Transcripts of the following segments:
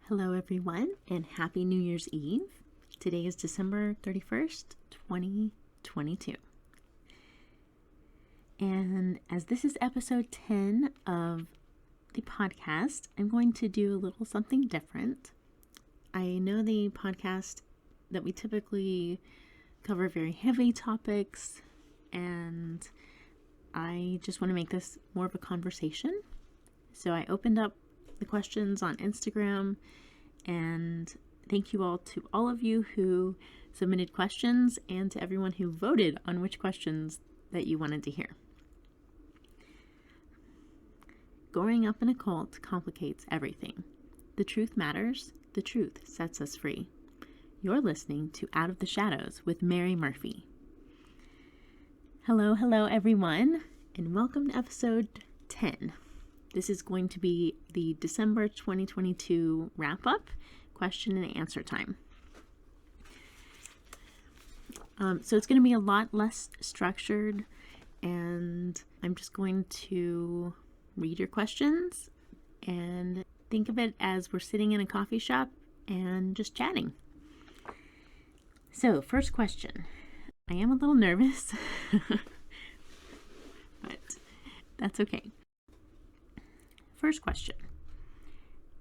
Hello everyone, and Happy New Year's Eve. Today is December 31st, 2022. And as this is episode 10 of the podcast, I'm going to do a little something different. I know the podcast that we typically cover very heavy topics, and I just want to make this more of a conversation. So I opened up the questions on Instagram, and thank you all to all of you who submitted questions and to everyone who voted on which questions that you wanted to hear. Growing up in a cult complicates everything. The truth matters. The truth sets us free. You're listening to Out of the Shadows with Mary Murphy. Hello everyone, and welcome to episode 10. This is going to be the December 2022 wrap-up question and answer time. So it's going to be a lot less structured, and I'm just going to read your questions and think of it as we're sitting in a coffee shop and just chatting. So, first question. I am a little nervous, but that's okay. First question.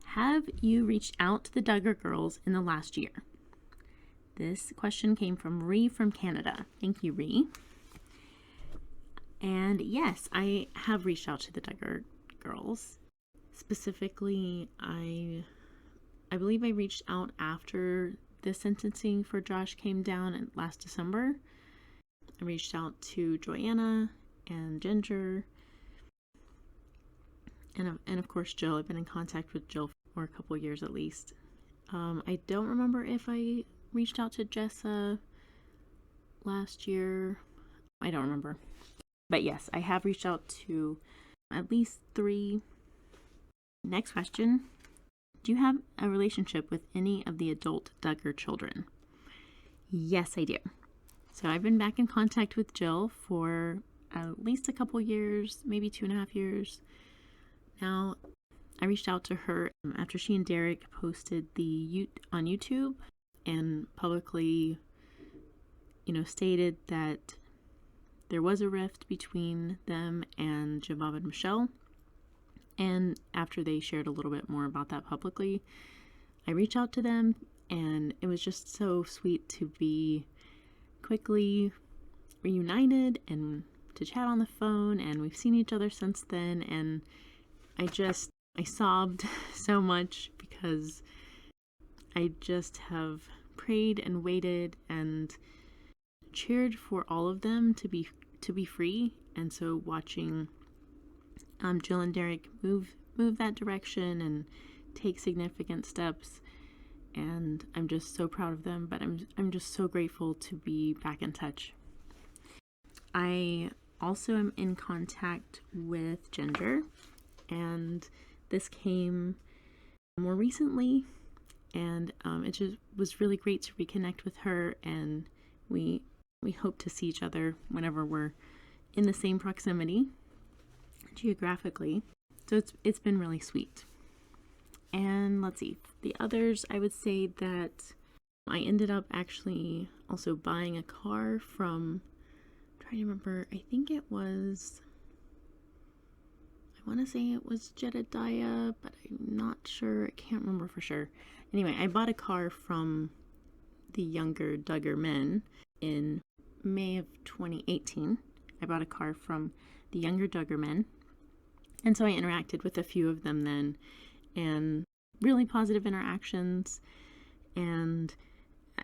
Have you reached out to the Duggar girls in the last year? This question came from Ree from Canada. Thank you, Ree. And yes, I have reached out to the Duggar girls. Specifically, I believe I reached out after the sentencing for Josh came down last December. I reached out to Joanna and Ginger, and of course Jill. I've been in contact with Jill for a couple years at least. I don't remember if I reached out to Jessa last year. I don't remember. But yes, I have reached out to at least 3. Next question. Do you have a relationship with any of the adult Duggar children? Yes, I do. So I've been back in contact with Jill for at least a couple years, maybe 2.5 years. Now, I reached out to her after she and Derek posted on YouTube and publicly, stated that there was a rift between them and Jabab and Michelle. And after they shared a little bit more about that publicly, I reached out to them, and it was just so sweet to be quickly reunited and to chat on the phone, and we've seen each other since then, and I sobbed so much because I just have prayed and waited and cheered for all of them to be free. And so watching Jill and Derek move that direction and take significant steps, and I'm just so proud of them, but I'm just so grateful to be back in touch. I also am in contact with Ginger, and this came more recently, and it just was really great to reconnect with her, and we hope to see each other whenever we're in the same proximity geographically. So it's been really sweet. And let's see, the others, I would say that I ended up actually also buying a car from, I'm trying to remember, I want to say it was Jedediah, but I'm not sure. I can't remember for sure. Anyway, I bought a car from the younger Duggar men in May of 2018. I bought a car from the younger Duggar men. And so I interacted with a few of them then, and really positive interactions. And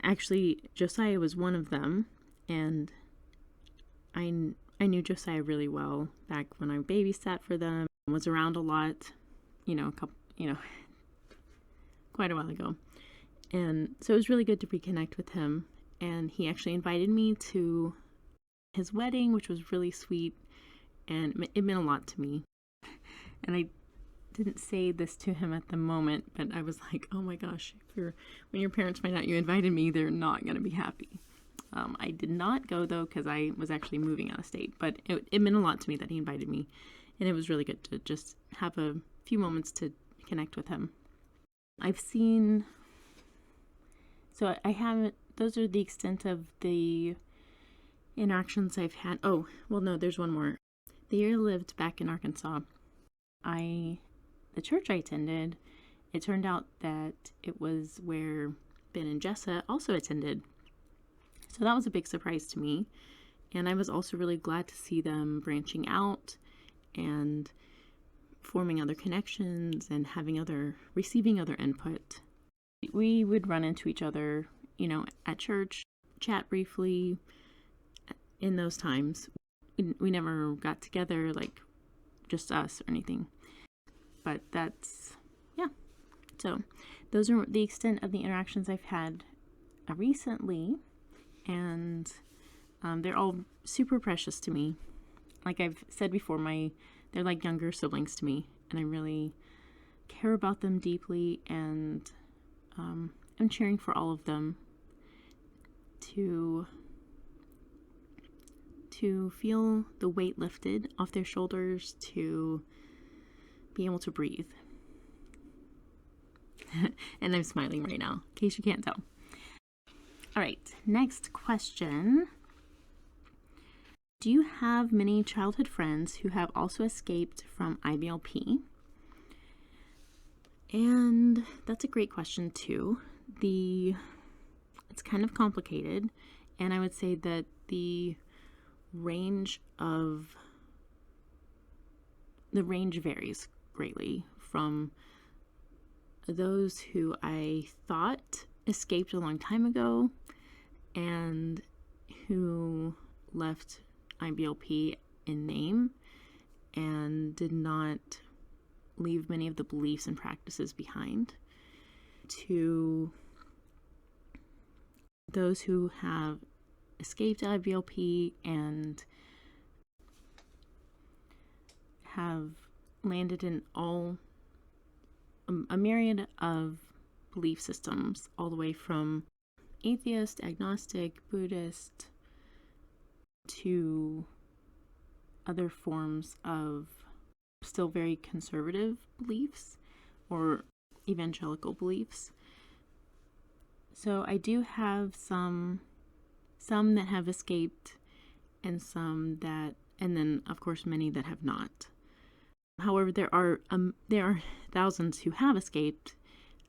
actually, Josiah was one of them, and I knew Josiah really well back when I babysat for them, was around a lot, quite a while ago. And so it was really good to reconnect with him. And he actually invited me to his wedding, which was really sweet. And it meant a lot to me. And I didn't say this to him at the moment, but I was like, oh my gosh, when your parents find out you invited me, they're not going to be happy. I did not go, though, because I was actually moving out of state, but it meant a lot to me that he invited me, and it was really good to just have a few moments to connect with him. I've seen, so I haven't, those are the extent of the interactions I've had. Oh, well, no, there's one more. The year I lived back in Arkansas, the church I attended, it turned out that it was where Ben and Jessa also attended. So that was a big surprise to me. And I was also really glad to see them branching out and forming other connections and receiving other input. We would run into each other, at church, chat briefly in those times. We never got together, like just us or anything. But yeah. So those are the extent of the interactions I've had recently. And they're all super precious to me. Like I've said before, they're like younger siblings to me, and I really care about them deeply, and I'm cheering for all of them to feel the weight lifted off their shoulders, to be able to breathe. And I'm smiling right now, in case you can't tell. All right, next question. Do you have many childhood friends who have also escaped from IBLP? And that's a great question too. It's kind of complicated, and I would say that the range varies greatly from those who I thought escaped a long time ago and who left IBLP in name and did not leave many of the beliefs and practices behind, to those who have escaped IBLP and have landed in a myriad of belief systems, all the way from atheist, agnostic, Buddhist, to other forms of still very conservative beliefs or evangelical beliefs. So I do have some that have escaped, and then of course many that have not. However, there are thousands who have escaped,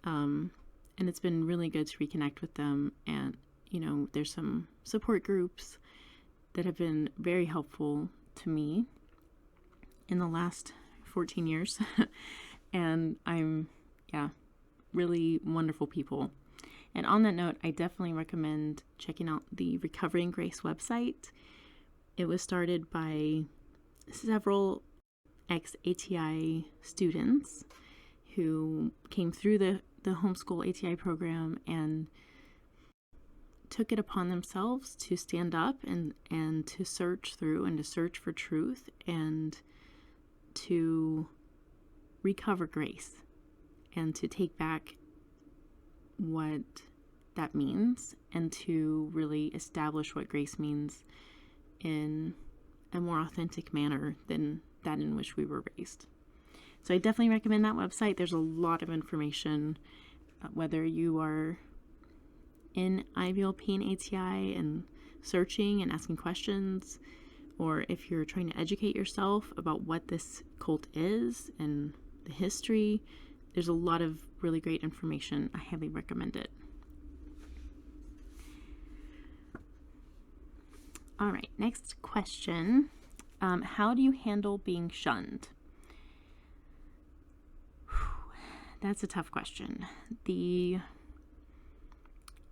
and it's been really good to reconnect with them. And there's some support groups that have been very helpful to me in the last 14 years. And really wonderful people. And on that note, I definitely recommend checking out the Recovering Grace website. It was started by several ex-ATI students who came through the homeschool ATI program and took it upon themselves to stand up and to search through and to search for truth and to recover grace and to take back what that means and to really establish what grace means in a more authentic manner than that in which we were raised. So I definitely recommend that website. There's a lot of information, whether you are in IBLP and ATI and searching and asking questions, or if you're trying to educate yourself about what this cult is and the history. There's a lot of really great information. I highly recommend it. All right, next question. How do you handle being shunned? That's a tough question.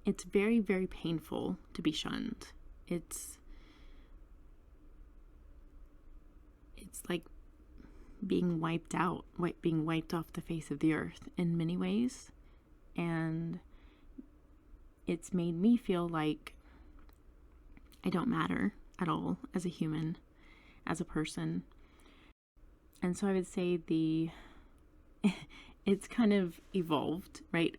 It's very, very painful to be shunned. It's like being wiped out, being wiped off the face of the earth in many ways. And it's made me feel like I don't matter at all as a human, as a person. And so I would say it's kind of evolved, right?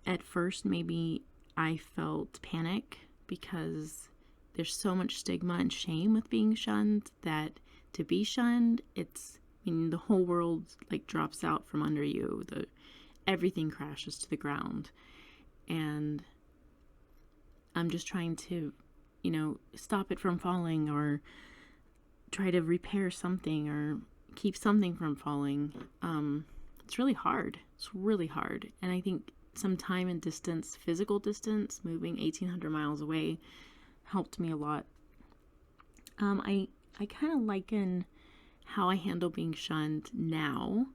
At first, maybe I felt panic because there's so much stigma and shame with being shunned that to be shunned, the whole world like drops out from under you. everything crashes to the ground. And I'm just trying to, stop it from falling, or try to repair something, or keep something from falling. It's really hard. It's really hard. And I think some time and distance, physical distance, moving 1,800 miles away helped me a lot. I kind of liken how I handle being shunned now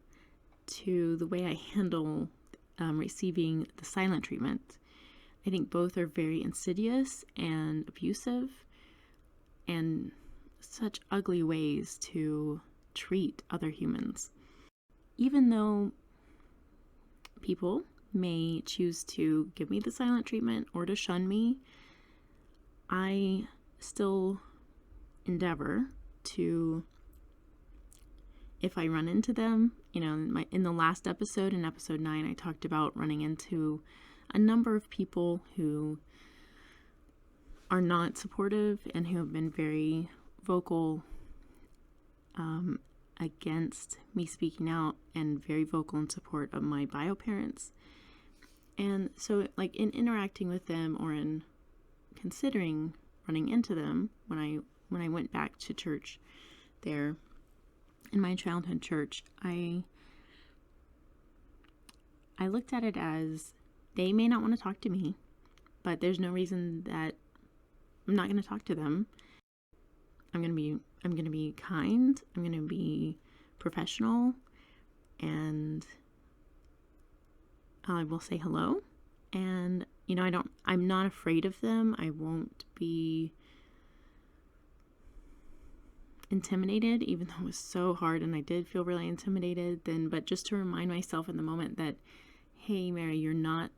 to the way I handle receiving the silent treatment. I think both are very insidious and abusive, and such ugly ways to treat other humans. Even though people may choose to give me the silent treatment or to shun me, I still endeavor to, if I run into them, in the last episode, in episode 9, I talked about running into a number of people who are not supportive and who have been very vocal against me speaking out, and very vocal in support of my bio parents. And so, like, in interacting with them, or in considering running into them, when I went back to church there in my childhood church, I looked at it as, they may not want to talk to me, but there's no reason that I'm not going to talk to them. I'm going to be kind. I'm going to be professional, and I will say hello. And, I'm not afraid of them. I won't be intimidated, even though it was so hard and I did feel really intimidated then. But just to remind myself in the moment that, hey, Mary, you're not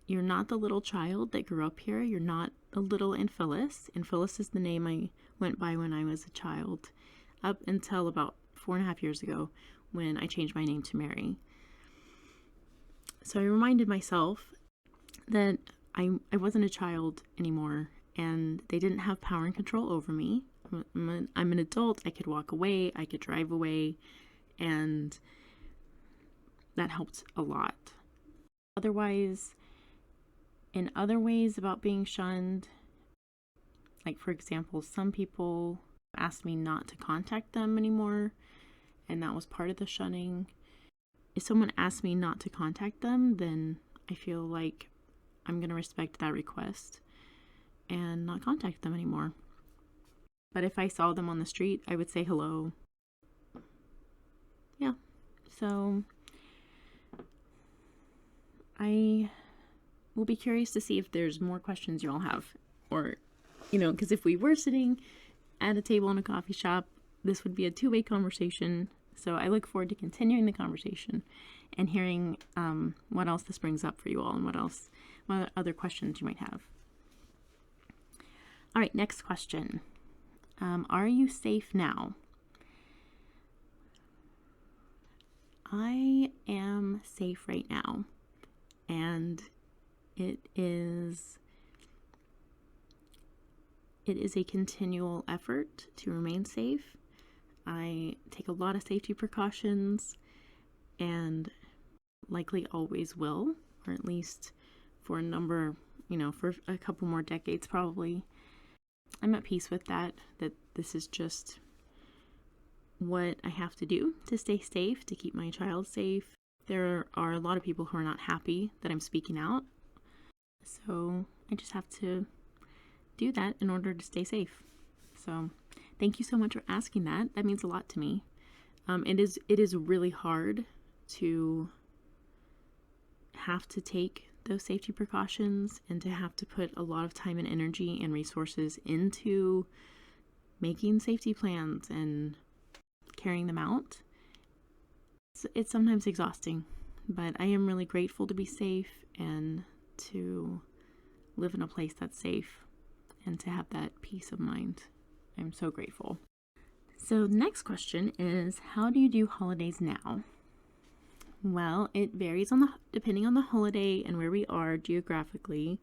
the little child that grew up here. You're not a little Phyllis. And Phyllis is the name I went by when I was a child, up until about 4.5 years ago, when I changed my name to Mary. So I reminded myself that I wasn't a child anymore, and they didn't have power and control over me. I'm an adult. I could walk away. I could drive away, and that helped a lot. Otherwise, in other ways about being shunned, like, for example, some people asked me not to contact them anymore, and that was part of the shunning. If someone asks me not to contact them, then I feel like I'm going to respect that request and not contact them anymore. But if I saw them on the street, I would say hello. Yeah. So I will be curious to see if there's more questions you all have. Or, because if we were sitting at a table in a coffee shop, this would be a two-way conversation. So I look forward to continuing the conversation and hearing what else this brings up for you all, and what other questions you might have. All right, next question. Are you safe now? I am safe right now, and it is a continual effort to remain safe. I take a lot of safety precautions, and likely always will, or at least for for a couple more decades probably. I'm at peace with that this is just what I have to do to stay safe, to keep my child safe. There are a lot of people who are not happy that I'm speaking out, so I just have to do that in order to stay safe. So thank you so much for asking that. That means a lot to me. It is really hard to have to take those safety precautions, and to have to put a lot of time and energy and resources into making safety plans and carrying them out. It's sometimes exhausting, but I am really grateful to be safe and to live in a place that's safe and to have that peace of mind. I'm so grateful. So the next question is, how do you do holidays now? Well, it varies depending on the holiday and where we are geographically.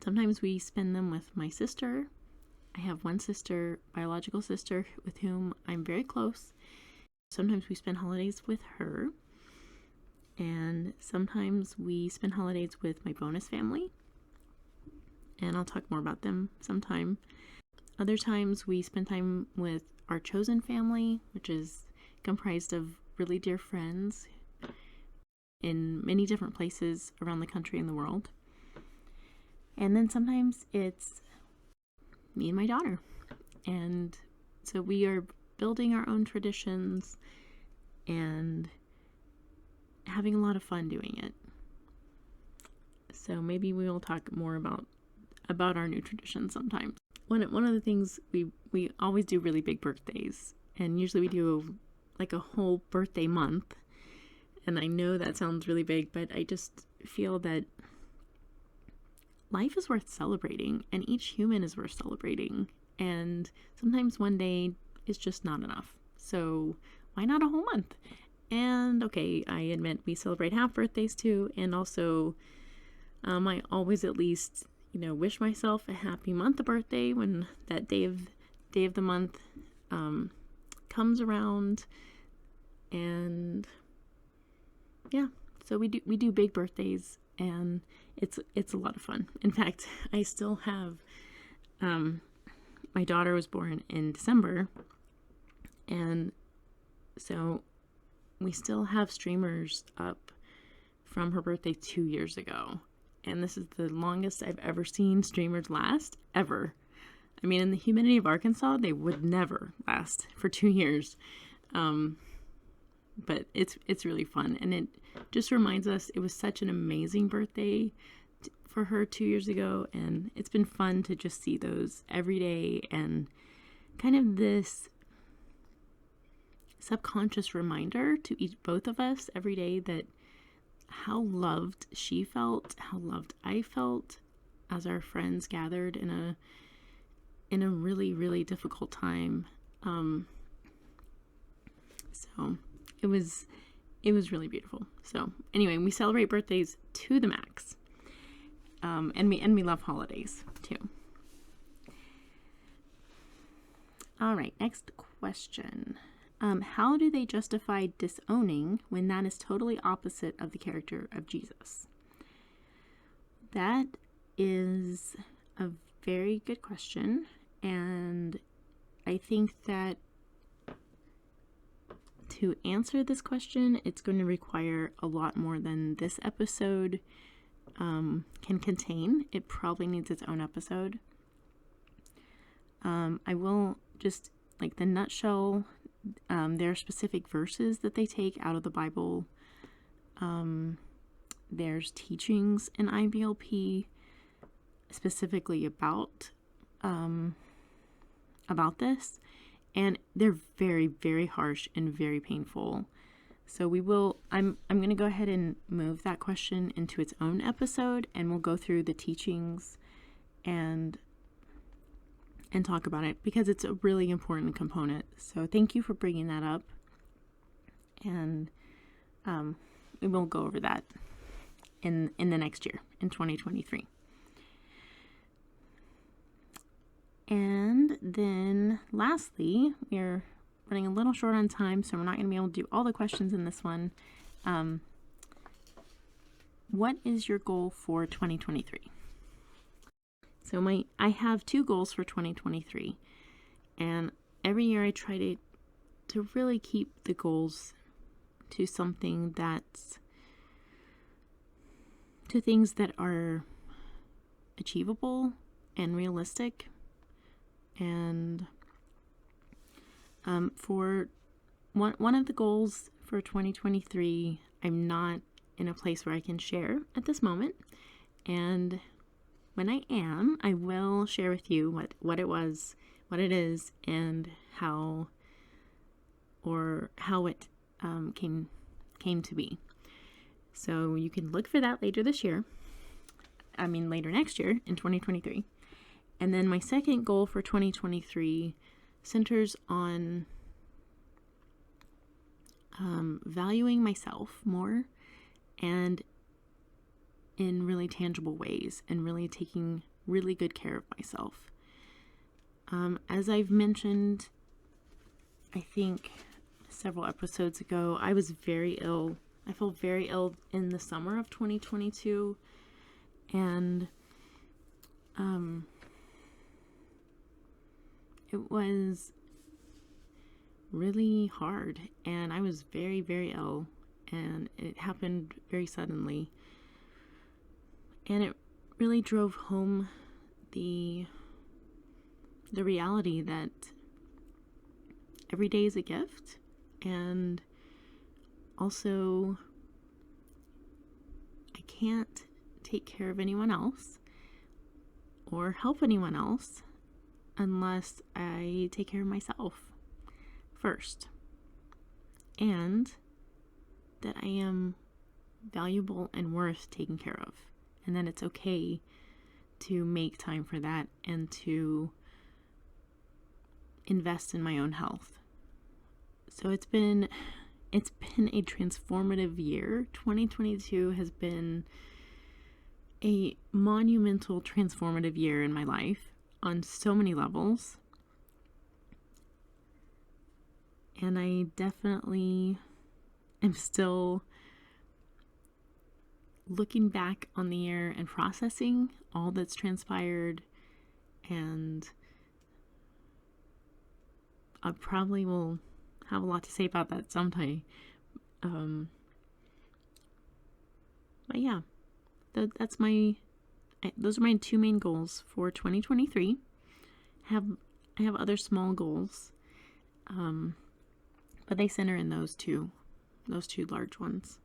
Sometimes we spend them with my sister. I have one sister, biological sister, with whom I'm very close. Sometimes we spend holidays with her. And sometimes we spend holidays with my bonus family, and I'll talk more about them sometime. Other times we spend time with our chosen family, which is comprised of really dear friends in many different places around the country and the world. And then sometimes it's me and my daughter. And so we are building our own traditions and having a lot of fun doing it. So maybe we will talk more about our new traditions sometimes. One of the things, we always do really big birthdays, and usually we do like a whole birthday month. And I know that sounds really big, but I just feel that life is worth celebrating, and each human is worth celebrating. And sometimes one day is just not enough. So why not a whole month? And okay, I admit we celebrate half birthdays too, and also I always at least, wish myself a happy month of birthday when that day of the month comes around. And yeah, so we do big birthdays, and it's a lot of fun. In fact, I still have my daughter was born in December, and so we still have streamers up from her birthday 2 years ago. And this is the longest I've ever seen streamers last, ever. I mean, in the humidity of Arkansas, they would never last for 2 years. But it's really fun. And it just reminds us it was such an amazing birthday for her 2 years ago. And it's been fun to just see those every day, and kind of this subconscious reminder to both of us every day that how loved she felt, how loved I felt as our friends gathered in a really, really difficult time. So it was really beautiful. So anyway, we celebrate birthdays to the max. And we love holidays too. All right, next question. How do they justify disowning when that is totally opposite of the character of Jesus? That is a very good question, and I think that to answer this question, it's going to require a lot more than this episode can contain. It probably needs its own episode. I will just, like, the nutshell. There are specific verses that they take out of the Bible. There's teachings in IBLP specifically about this, and they're very, very harsh and very painful. So I'm going to go ahead and move that question into its own episode, and we'll go through the teachings and talk about it, because it's a really important component. So thank you for bringing that up, and we will go over that in the next year, in 2023. And then lastly, we're running a little short on time, so we're not going to be able to do all the questions in this one. What is your goal for 2023? So I have 2 goals for 2023, and every year I try to really keep the goals to things that are achievable and realistic. And for one of the goals for 2023, I'm not in a place where I can share at this moment, and when I am, I will share with you what it is, and how it came to be. So you can look for that later next year, in 2023. And then my second goal for 2023 centers on valuing myself more, and in really tangible ways, and really taking really good care of myself. As I've mentioned, I think several episodes ago, I was very ill. I felt very ill in the summer of 2022, and it was really hard, and I was very, very ill, and it happened very suddenly, and it really drove home the reality that every day is a gift, and also I can't take care of anyone else or help anyone else unless I take care of myself first, and that I am valuable and worth taking care of, and that it's okay to make time for that and to invest in my own health. So it's been a transformative year. 2022 has been a monumental transformative year in my life on so many levels. And I definitely am still looking back on the year and processing all that's transpired, and I probably will have a lot to say about that someday. But yeah, those are my two main goals for 2023. I have other small goals, but they center in those two large ones.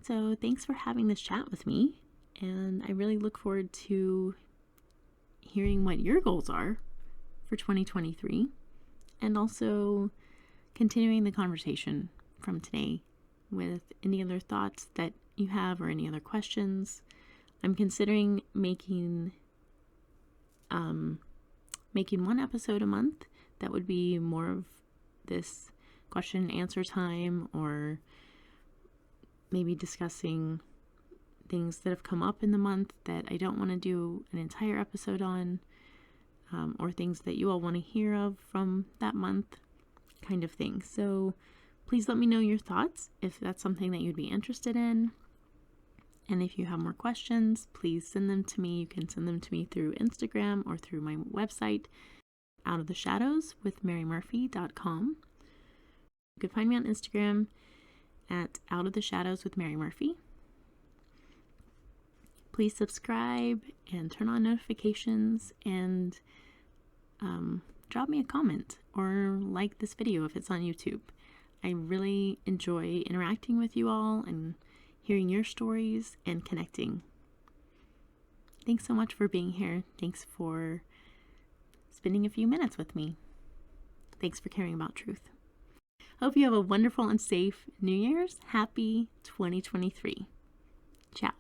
So thanks for having this chat with me, and I really look forward to hearing what your goals are for 2023, and also continuing the conversation from today with any other thoughts that you have or any other questions. I'm considering making one episode a month that would be more of this question and answer time, or maybe discussing things that have come up in the month that I don't want to do an entire episode on, or things that you all want to hear of from that month, kind of thing. So please let me know your thoughts if that's something that you'd be interested in. And if you have more questions, please send them to me. You can send them to me through Instagram or through my website, outoftheshadowswithmarymurphy.com. You can find me on Instagram at outoftheshadowswithmarymurphy. Please subscribe and turn on notifications, and drop me a comment or like this video if it's on YouTube. I really enjoy interacting with you all and hearing your stories and connecting. Thanks so much for being here. Thanks for spending a few minutes with me. Thanks for caring about truth. Hope you have a wonderful and safe New Year's. Happy 2023. Ciao.